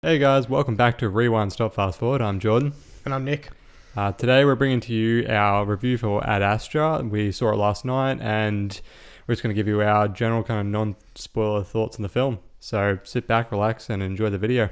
Hey guys, welcome back to Rewind Stop Fast Forward. I'm Jordan. And I'm Nick. Today we're bringing to you our review for Ad Astra. We saw it last night and we're just going to give you our general kind of non-spoiler thoughts on the film. So sit back, relax and enjoy the video.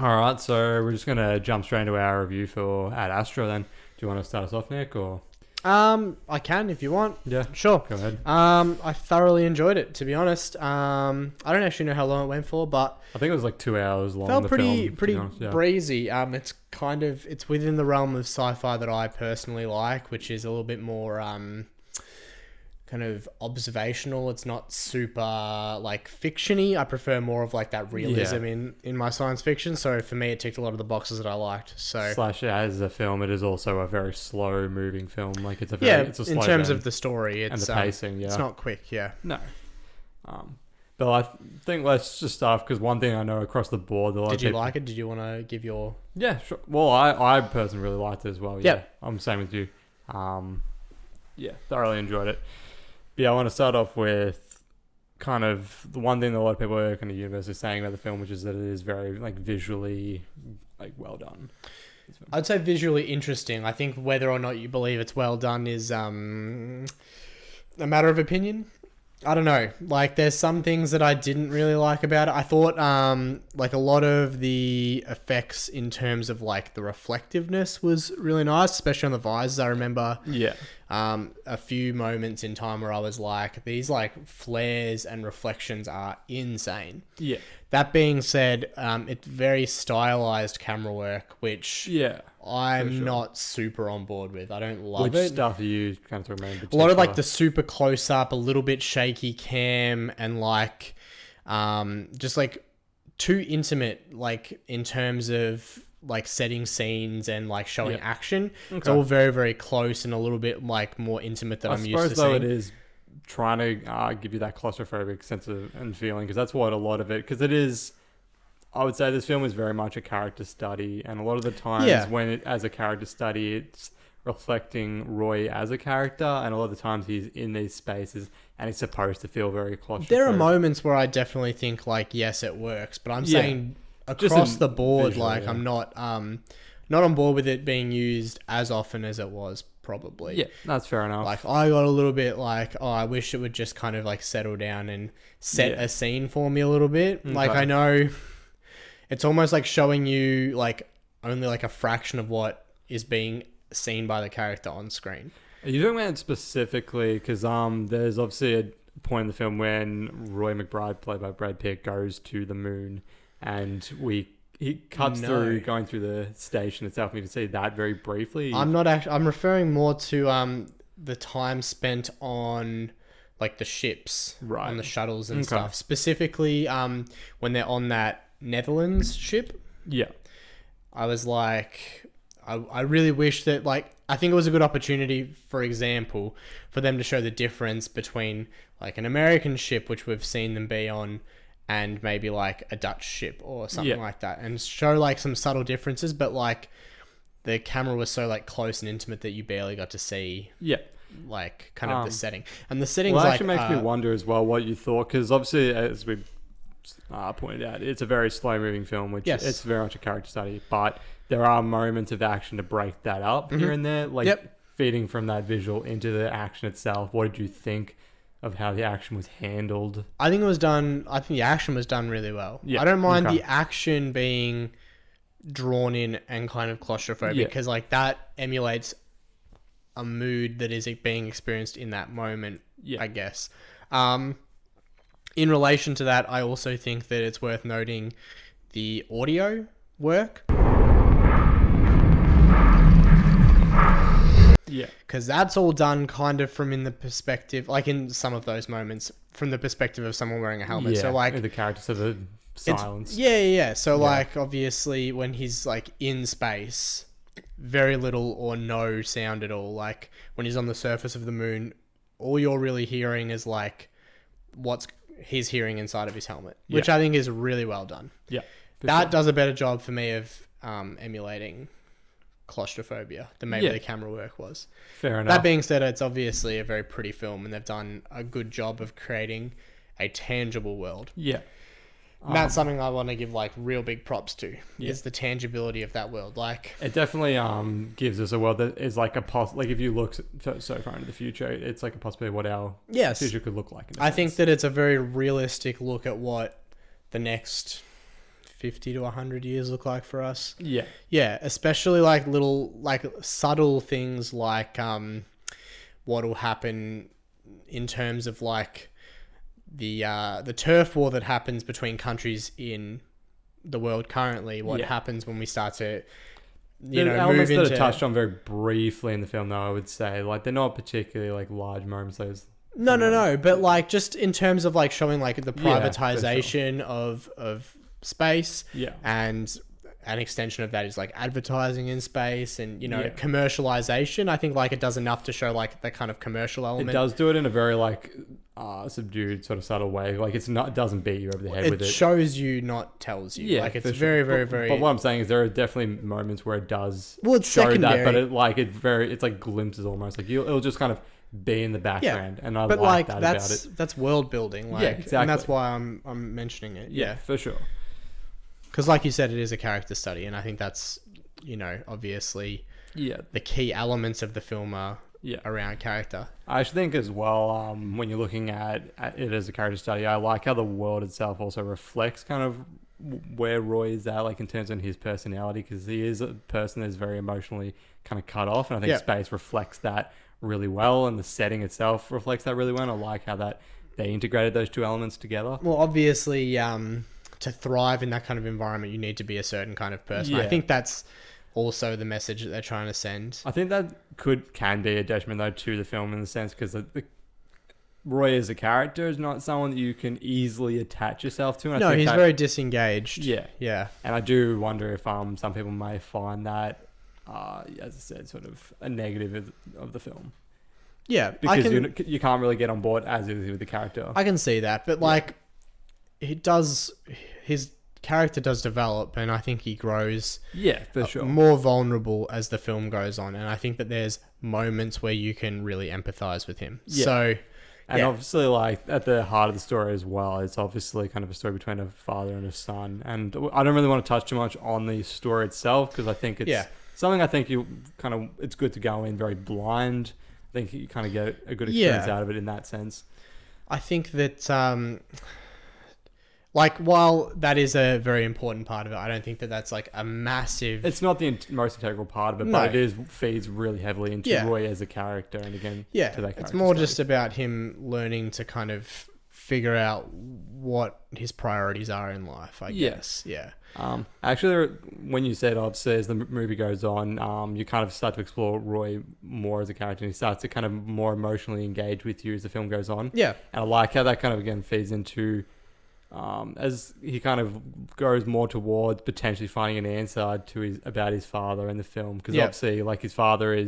Alright, so we're just going to jump straight into our review for Ad Astra then. Do you want to start us off, Nick? Or I can if you want. Yeah, sure. Go ahead. I thoroughly enjoyed it, to be honest. I don't actually know how long it went for, but I think it was like 2 hours long. felt the pretty film, pretty honest, yeah. breezy. It's within the realm of sci-fi that I personally like, which is a little bit more kind of observational. It's not super like fiction-y. I prefer more of like that realism in my science fiction. So for me, it ticked a lot of the boxes that I liked. So Slash as a film, it is also a very slow moving film. Like it's a very it's a slow in terms burn. of the story, it's And the pacing, it's not quick. Yeah. No. But I think let's just start because one thing I know across the board, a lot of Did you people, like it? Did you want to give your... Yeah, sure. Well, I personally really liked it as well. Yeah, Yeah. I'm the same with you. Yeah, thoroughly enjoyed it. But yeah, I want to start off with kind of the one thing that a lot of people are kind of universally saying about the film, which is that it is very like visually like well done. I'd say visually interesting. I think whether or not you believe it's well done is a matter of opinion. I don't know. Like, there's some things that I didn't really like about it. I thought, like, a lot of the effects in terms of, like, the reflectiveness was really nice, especially on the visors. I remember a few moments in time where I was like, these, like, flares and reflections are insane. Yeah. That being said, it's very stylized camera work, which I'm not super on board with. I don't love Which it. stuff are you kind of remember? A lot of like the super close up, a little bit shaky cam, and like just like too intimate, like in terms of like setting scenes and like showing action. Okay. It's all very, very close and a little bit like more intimate than I'm used to though seeing. it is trying to give you that claustrophobic sense of and feeling, because that's what a lot of it, because it is, I would say this film is very much a character study, and a lot of the times when it as a character study, it's reflecting Roy as a character, and a lot of the times he's in these spaces and he's supposed to feel very claustrophobic. There are moments where I definitely think like, yes, it works, but I'm saying across the board, like I'm not on board with it being used as often as it was probably. Yeah, that's fair enough. Like, I got a little bit like, oh, I wish it would just kind of like settle down and set a scene for me a little bit. Okay. Like, I know it's almost like showing you like only like a fraction of what is being seen by the character on screen. Are you talking about it specifically? Because there's obviously a point in the film when Roy McBride, played by Brad Pitt, goes to the moon, and he cuts through going through the station itself. And you can see that very briefly. I'm referring more to the time spent on like the ships, on the shuttles and stuff. Specifically, when they're on that Netherlands ship. Yeah, I was like, I really wish that, like, I think it was a good opportunity, for example, for them to show the difference between like an American ship, which we've seen them be on, and maybe like a Dutch ship or something like that, and show like some subtle differences, but like the camera was so like close and intimate that you barely got to see like kind of the setting. And the settings actually makes me wonder as well what you thought, because obviously, as we pointed out, it's a very slow moving film, which it's very much a character study, but there are moments of action to break that up here and there, like feeding from that visual into the action itself. What did you think of how the action was handled? I think the action was done really well. I don't mind the action being drawn in and kind of claustrophobic, because like that emulates a mood that is being experienced in that moment, I guess. In relation to that, I also think that it's worth noting the audio work. Yeah. Because that's all done kind of from in the perspective, like in some of those moments, from the perspective of someone wearing a helmet. So like the characters are the silence. So like obviously when he's like in space, very little or no sound at all. Like when he's on the surface of the moon, all you're really hearing is like what's he's hearing inside of his helmet, which I think is really well done. Yeah. That does a better job for me of emulating claustrophobia than maybe the camera work was. Fair enough. That being said, it's obviously a very pretty film, and they've done a good job of creating a tangible world. Yeah. And that's something I want to give like real big props to. Is the tangibility of that world. Like it definitely gives us a world that is like like if you look so far into the future, it's like a possibility of what our future could look like. I think that it's a very realistic look at what the next 50 to 100 years look like for us. Yeah. Yeah, especially like little like subtle things like what will happen in terms of like the turf war that happens between countries in the world currently. What happens when we start to elements that are touched on very briefly in the film, though, I would say, like they're not particularly like large moments. No, but like just in terms of like showing like the privatization of space, and an extension of that is like advertising in space and commercialization. I think like it does enough to show like the kind of commercial element. It does do it in a very like subdued sort of subtle way. Like it doesn't beat you over the head with it. It shows you, not tells you. Like it's very, very, very. But what I'm saying is there are definitely moments where it does it's show secondary. that, but it's like glimpses almost. Like it'll just kind of be in the background, and I like that about it. That's world building. Like, exactly. And that's why I'm mentioning it. Yeah, for sure. Because like you said, it is a character study, and I think that's, obviously the key elements of the film are around character. I actually think as well, when you're looking at it as a character study, I like how the world itself also reflects kind of where Roy is at, like in terms of his personality, because he is a person that's very emotionally kind of cut off, and I think space reflects that really well, and the setting itself reflects that really well, and I like how that they integrated those two elements together. Well, obviously, to thrive in that kind of environment, you need to be a certain kind of person. I think that's also the message that they're trying to send. I think that can be a detriment though to the film in the sense because Roy as a character is not someone that you can easily attach yourself to. And he's very disengaged. Yeah. And I do wonder if some people may find that, as I said, sort of a negative of the film. Yeah, because you can't really get on board as is with the character. I can see that, but his character does develop, and I think he grows for sure more vulnerable as the film goes on, and I think that there's moments where you can really empathize with him. Obviously like at the heart of the story as well, it's obviously kind of a story between a father and a son, and I don't really want to touch too much on the story itself because I think it's something it's good to go in very blind. I think you kind of get a good experience out of it in that sense. I think that while that is a very important part of it, I don't think that that's like a massive... It's not the most integral part of it, but it feeds really heavily into Roy as a character, and again, to that character. It's more just about him learning to kind of figure out what his priorities are in life, I guess. Yeah. Actually, when you said, obviously, as the movie goes on, you kind of start to explore Roy more as a character, and he starts to kind of more emotionally engage with you as the film goes on. Yeah. And I like how that kind of, again, feeds into... as he kind of goes more towards potentially finding an answer to about his father in the film, because obviously like his father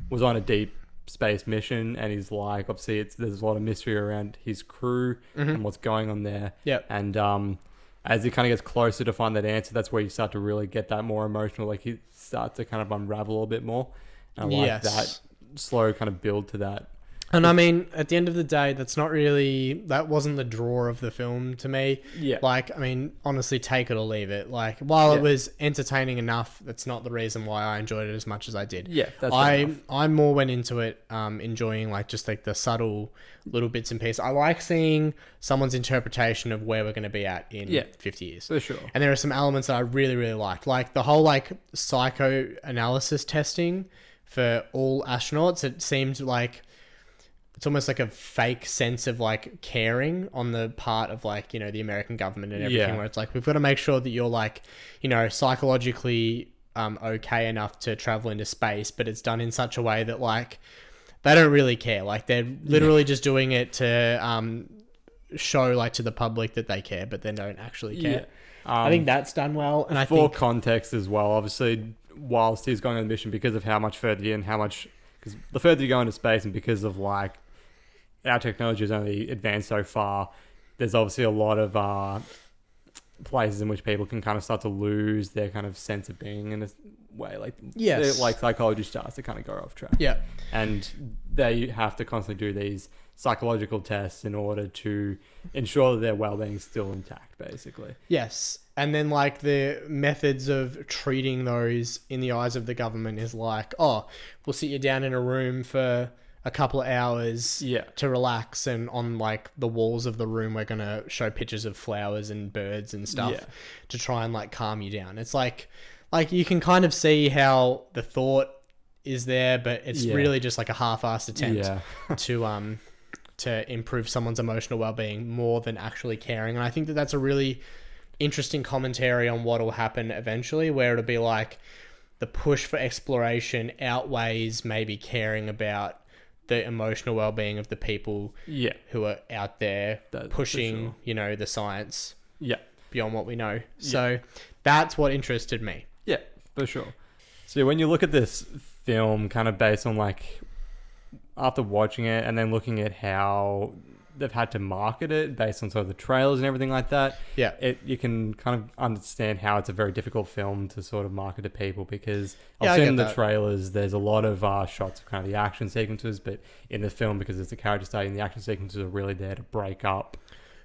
was on a deep space mission, and he's like obviously there's a lot of mystery around his crew and what's going on there. And as he kind of gets closer to find that answer, that's where you start to really get that more emotional, like he starts to kind of unravel a little bit more, and I like that slow kind of build to that. And I mean, at the end of the day, that wasn't the draw of the film to me. Yeah. Like, I mean, honestly, take it or leave it. Like, while it was entertaining enough, that's not the reason why I enjoyed it as much as I did. Yeah, that's I more went into it enjoying like just like the subtle little bits and pieces. I like seeing someone's interpretation of where we're going to be at in 50 years. For sure. And there are some elements that I really, really liked. Like the whole like psychoanalysis testing for all astronauts. It seemed like... it's almost like a fake sense of like caring on the part of like, the American government and everything, where it's like, we've got to make sure that you're like, psychologically okay enough to travel into space, but it's done in such a way that like, they don't really care. Like they're literally just doing it to show like to the public that they care, but they don't actually care. I think that's done well. And for context as well, obviously, whilst he's going on the mission, because of how much further because the further you go into space, and because of like our technology has only advanced so far, there's obviously a lot of places in which people can kind of start to lose their kind of sense of being in a way. Like, like psychology starts to kind of go off track. Yeah. And they have to constantly do these psychological tests in order to ensure that their well-being is still intact, basically. Yes. And then like the methods of treating those in the eyes of the government is like, oh, we'll sit you down in a room for a couple of hours to relax, and on like the walls of the room we're going to show pictures of flowers and birds and stuff to try and like calm you down. It's like you can kind of see how the thought is there, but it's really just like a half-assed attempt to improve someone's emotional well-being more than actually caring. And I think that that's a really interesting commentary on what will happen eventually, where it'll be like the push for exploration outweighs maybe caring about the emotional well-being of the people who are out there pushing, you know, the science beyond what we know. So that's what interested me. Yeah, for sure. So when you look at this film kind of based on like, after watching it and then looking at how they've had to market it based on sort of the trailers and everything like that, you can kind of understand how it's a very difficult film to sort of market to people, because I've seen in the trailers there's a lot of shots of kind of the action sequences, but in the film, because it's a character study, and the action sequences are really there to break up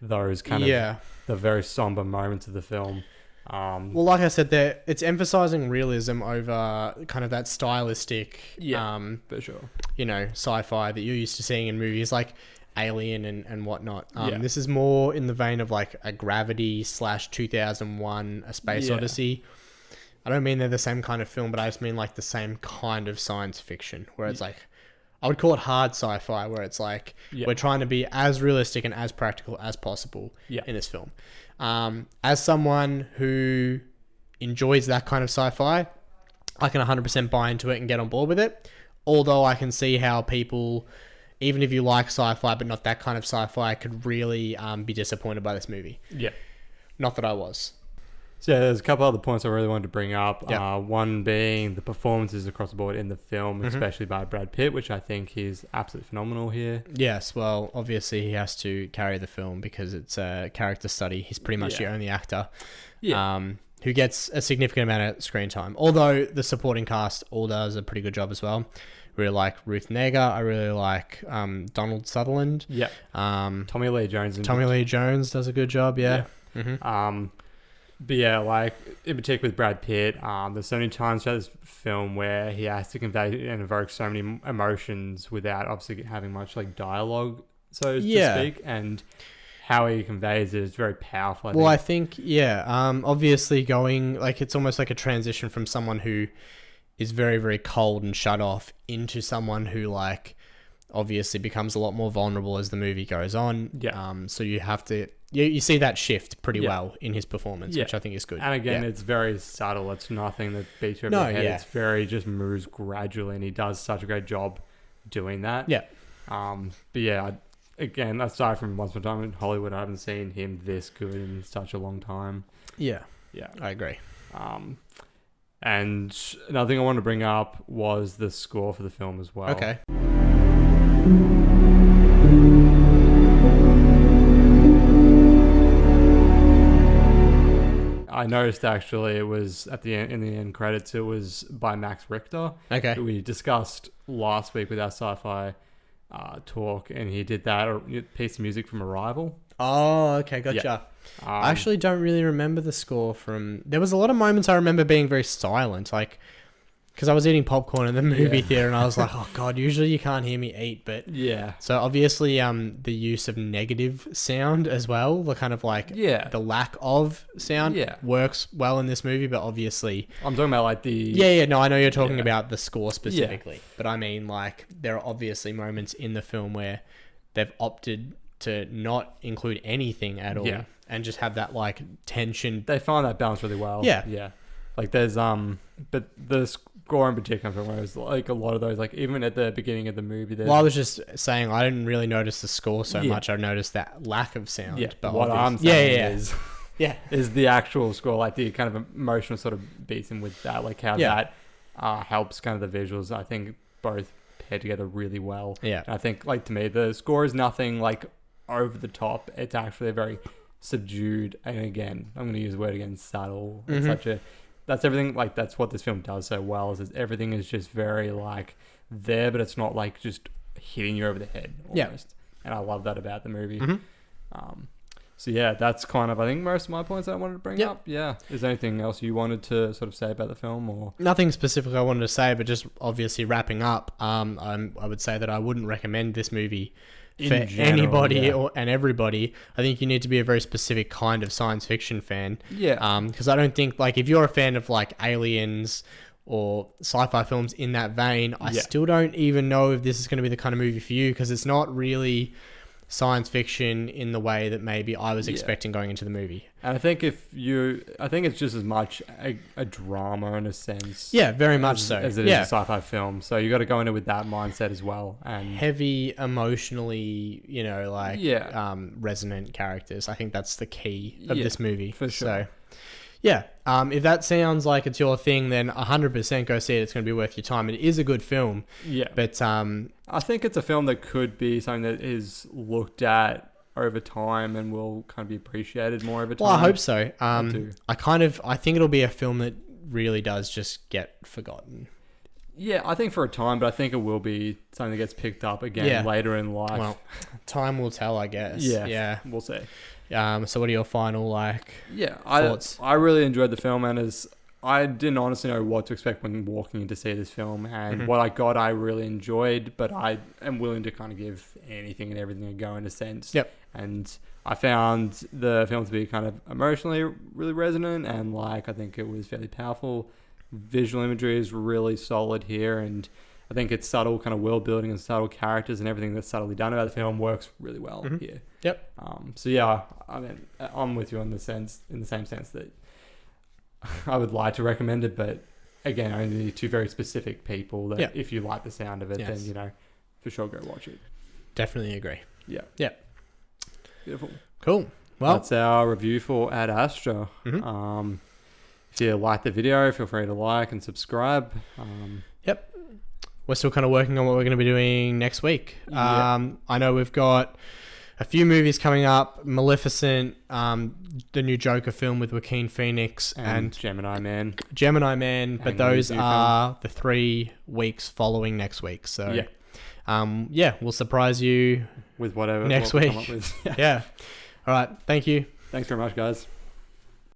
those kind of the very somber moments of the film. Well, like I said, it's emphasizing realism over kind of that stylistic, for sure, you know, sci-fi that you're used to seeing in movies like Alien and whatnot. This is more in the vein of like a Gravity / 2001 A Space Odyssey. I don't mean they're the same kind of film, but I just mean like the same kind of science fiction, where it's like, I would call it hard sci-fi, where it's like we're trying to be as realistic and as practical as possible in this film. As someone who enjoys that kind of sci-fi, I can 100% buy into it and get on board with it. Although I can see how people, even if you like sci-fi but not that kind of sci-fi, could really be disappointed by this movie. Yeah. Not that I was. So there's a couple other points I really wanted to bring up. One being the performances across the board in the film, especially by Brad Pitt, which I think he's absolutely phenomenal here. Yes, well, obviously he has to carry the film because it's a character study. He's pretty much the only actor who gets a significant amount of screen time. Although the supporting cast all does a pretty good job as well. I really like Ruth Negga. I really like Donald Sutherland. Yeah. Tommy Lee Jones. Tommy Lee Jones does a good job, But yeah, like in particular with Brad Pitt, there's so many times throughout this film where he has to convey and evoke so many emotions without obviously having much like dialogue, so to speak, and how he conveys it is very powerful. I think obviously going like, it's almost like a transition from someone who is very, very cold and shut off into someone who like obviously becomes a lot more vulnerable as the movie goes on. So you have to. You see that shift pretty well in his performance, which I think is good. And again, it's very subtle. It's nothing that beats you over the head. It's very just moves gradually, and he does such a great job doing that. Again, aside from Once Upon a Time in Hollywood, I haven't seen him this good in such a long time. Yeah, I agree. And another thing I wanted to bring up was the score for the film as well. Okay. I noticed actually it was at the end, in the end credits, it was by Max Richter. Okay. We discussed last week with our sci-fi talk, and he did that piece of music from Arrival. Oh, okay, gotcha. I actually don't really remember the score from. There was a lot of moments I remember being very silent, like because I was eating popcorn in the movie theater, and I was like, "Oh God!" Usually you can't hear me eat, but So obviously, the use of negative sound as well, the kind of like the lack of sound works well in this movie. But obviously, I'm talking about like the no, I know you're talking about the score specifically, but I mean like there are obviously moments in the film where they've opted to not include anything at all and just have that like tension. They find that balance really well. Yeah. Like there's but the score in particular, whereas like a lot of those, like even at the beginning of the movie, I was just saying I didn't really notice the score so much. I noticed that lack of sound. But what I'm saying is the actual score, like the kind of emotional sort of beats in with that, like how that helps kind of the visuals. I think both pair together really well. And I think like to me the score is nothing like over the top. It's actually a very subdued, and again I'm going to use the word again, subtle. It's that's everything, like that's what this film does so well, is everything is just very like there, but it's not like just hitting you over the head almost. and I love that about the movie. Mm-hmm. So yeah, that's kind of, I think, most of my points that I wanted to bring up. Yeah. Is there anything else you wanted to sort of say about the film, or? Nothing specific I wanted to say, but just obviously wrapping up, I would say that I wouldn't recommend this movie for anybody and everybody. I think you need to be a very specific kind of science fiction fan. Yeah. Because I don't think, like, if you're a fan of, like, aliens or sci-fi films in that vein, I still don't even know if this is going to be the kind of movie for you, because it's not really science fiction in the way that maybe I was expecting going into the movie. And I think I think it's just as much a drama in a sense. Yeah, very much so. As it is a sci-fi film. So you got to go into it with that mindset as well. And heavy, emotionally, resonant characters. I think that's the key of this movie. For sure. So, yeah. If that sounds like it's your thing, then 100% go see it. It's going to be worth your time. It is a good film. Yeah. But I think it's a film that could be something that is looked at over time and will kind of be appreciated more over time. Well, I hope so. I think it'll be a film that really does just get forgotten. Yeah, I think for a time, but I think it will be something that gets picked up again later in life. Well, time will tell, I guess. Yeah. We'll see. So what are your final thoughts? I really enjoyed the film, and I didn't honestly know what to expect when walking in to see this film, and what I got I really enjoyed, but I am willing to kind of give anything and everything a go in a sense. Yep. And I found the film to be kind of emotionally really resonant, and I think it was fairly powerful. Visual imagery is really solid here, and I think its subtle kind of world building and subtle characters and everything that's subtly done about the film works really well here. Yep. So yeah, I mean, I'm with you in the same sense that I would like to recommend it, but again, only to very specific people that if you like the sound of it, then, for sure go watch it. Definitely agree. Yeah. Yeah. Beautiful. Cool. Well, that's our review for Ad Astra. If you like the video, feel free to like and subscribe. Yep. We're still kind of working on what we're going to be doing next week. I know we've got a few movies coming up. Maleficent, the new Joker film with Joaquin Phoenix, and Gemini Man. But those are the 3 weeks following next week. So, we'll surprise you with whatever next week. All right. Thank you. Thanks very much, guys.